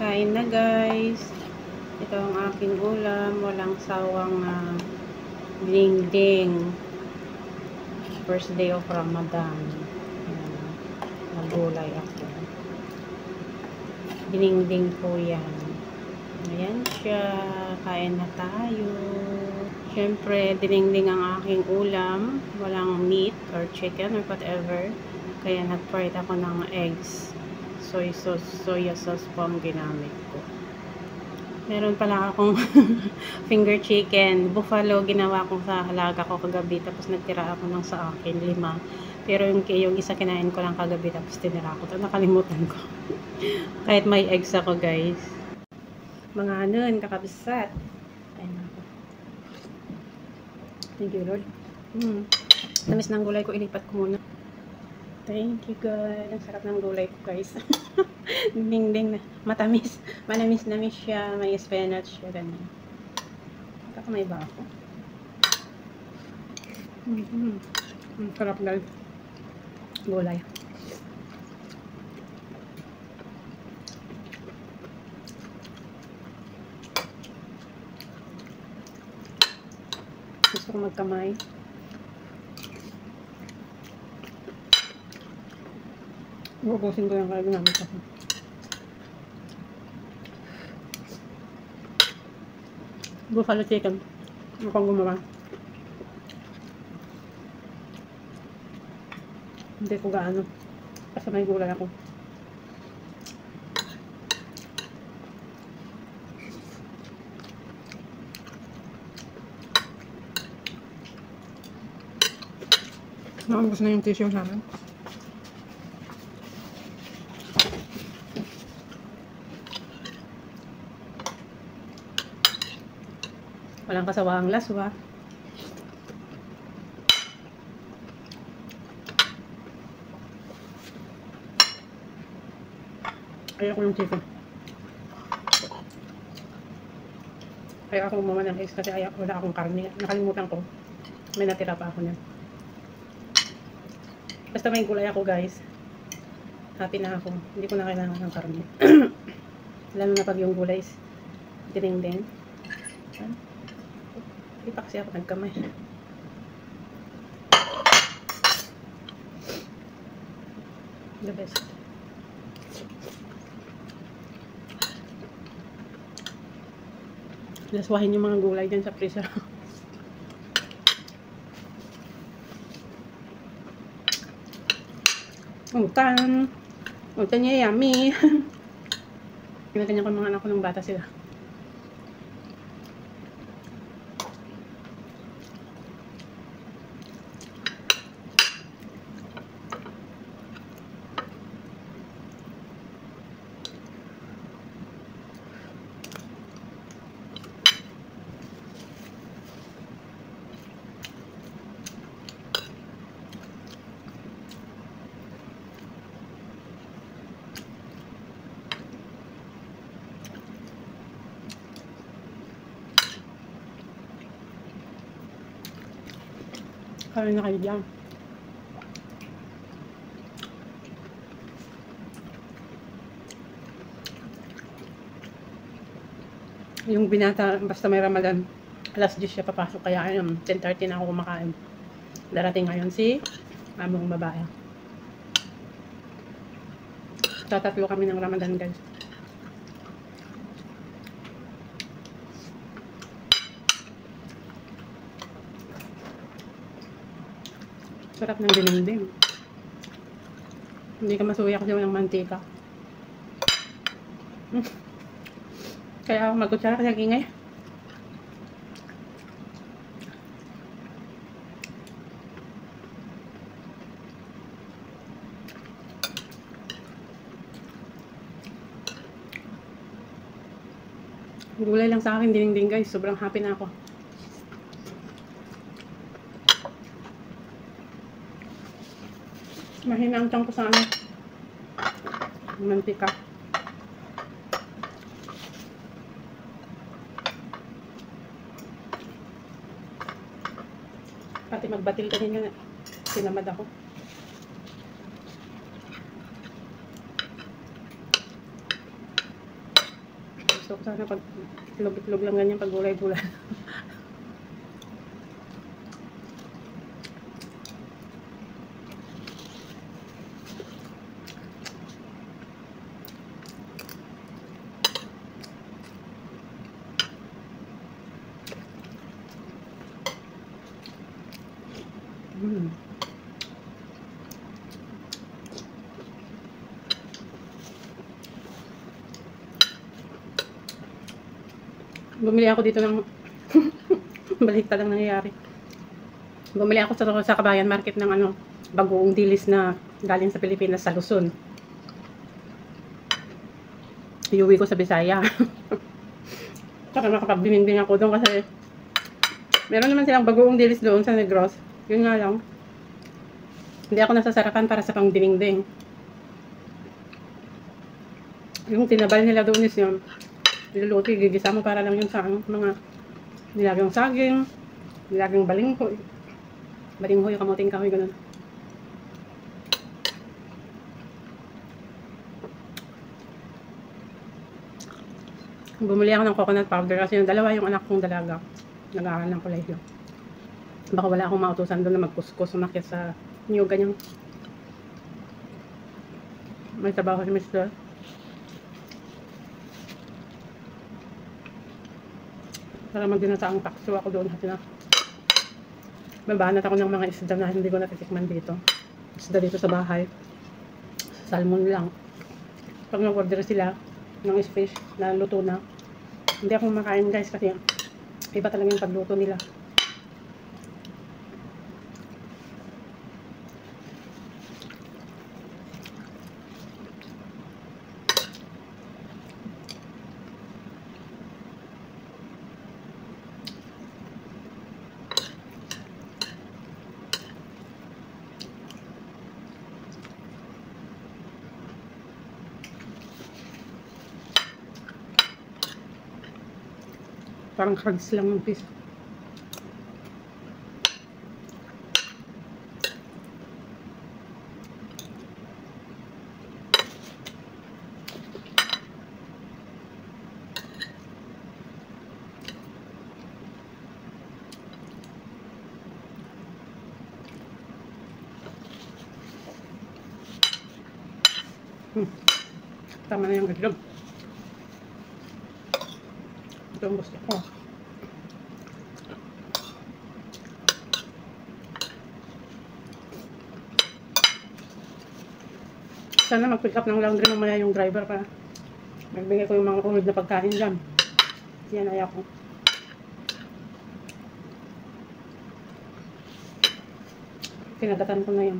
Kain na guys. Ito ang aking ulam. Walang sawang ding-ding. First day of Ramadan. Nagulay ako. Ding-ding po yan. Ayan siya. Kain na tayo. Siyempre, ding-ding ang aking ulam. Walang meat or chicken or whatever. Kaya nag-fried ako ng eggs. Soya sauce po ang ginamit ko. Meron pala akong finger chicken. Buffalo, ginawa ko sa halaga ko kagabi. Tapos nagtira ako ng sa akin, 5. Pero yung isa kinain ko lang kagabi. Tapos tinira ko. Nakalimutan ko. Kahit may eggs ako guys. Mga anon, kakabisat. Ayun ako. Thank you Lord. Tamis ng gulay ko, ilipat ko muna. Thank you God. Ang sarap ng gulay ko guys. Ding-ding na. Matamis. Manamis-namis siya. May spinach siya. Ganyan. Kakamay ba ako? Sarap guys. Gulay. Gusto ko magkamay. Bukusin ko yung kaya ginamit ako. Buffalo chicken. Ano kong gumawa? Hindi ko gaano. Kasi may gulay ako. Nakambos na yung tissue namin. Walang kasawang laswa. Ayaw ko yung chicken. Kaya ako gumawa ng eggs kasi wala akong karne. Nakalimutan ko. May natira pa ako niyan. Basta may gulay ako guys. Happy na ako. Hindi ko na kailangan ng karne. Lalo na pag yung gulay is ding-ding. Hindi pa kasi ako nagkamay. The best. Laswahin yung mga gulay dyan sa freezer. Utan. Utan niya yummy. Kanya-kanya ko mga anak ko ng bata sila. Kain na kayo dyan. Yung binata, basta may Ramadan, alas 10 siya papasok. Kaya 10:30 na ako kumakain. Darating ngayon si among babae. Tatatlo kami ng Ramadan guys. Sarap ng dinding. Hindi ka masuya kasi walang mantika. Kaya ako magkutsara kasi ingay. Gulay lang sa akin, dinding guys. Sobrang happy na ako. Mahina ang tiyan ko sa mantika. Pati magbatil kanina, sinamad ako. Gusto ko sana pag itlog-itlog lang ganyan, pag gulay-gulay. Bumili ako dito ng baliktad lang nangyayari. Bumili ako sa Kabayan Market ng bagoong dilis na galing sa Pilipinas sa Luzon. Iuwi ko sa Bisaya. Saka makapagbining-bing ako doon kasi meron naman silang bagoong dilis doon sa Negros. Yun nga lang. Hindi ako nasasarapan para sa pang-dinding. Yung tinabal nila doon is yun. Niluluto, gigisa mo para lang yun sa mga nilagang saging, nilagang balinghoy. Balinghoy, kamuting kahoy, ganun. Bumili ako ng coconut powder kasi yung dalawa yung anak kong dalaga. Nag-aaral ng kolehiyo. Baka wala akong mautusan doon na magkuskus, umakyat sa new ganyan. May trabaho si Mr. Para magdinataang takso ako doon. Mabanat ako ng mga isda na hindi ko natitikman dito. Isda dito sa bahay. Salmon lang. Pag nag-order sila ng fish na luto na, hindi ako makain guys kasi iba talaga yung pagluto nila. Parang hugs lang yung fish. Tama na yung itlog. Ito ang gusto ko. Sana mag-pick up ng laundry mamaya yung driver para magbigay ko yung mga ulit na pagkain dyan. Yan ayaw ko. Pinagatan ko na yan.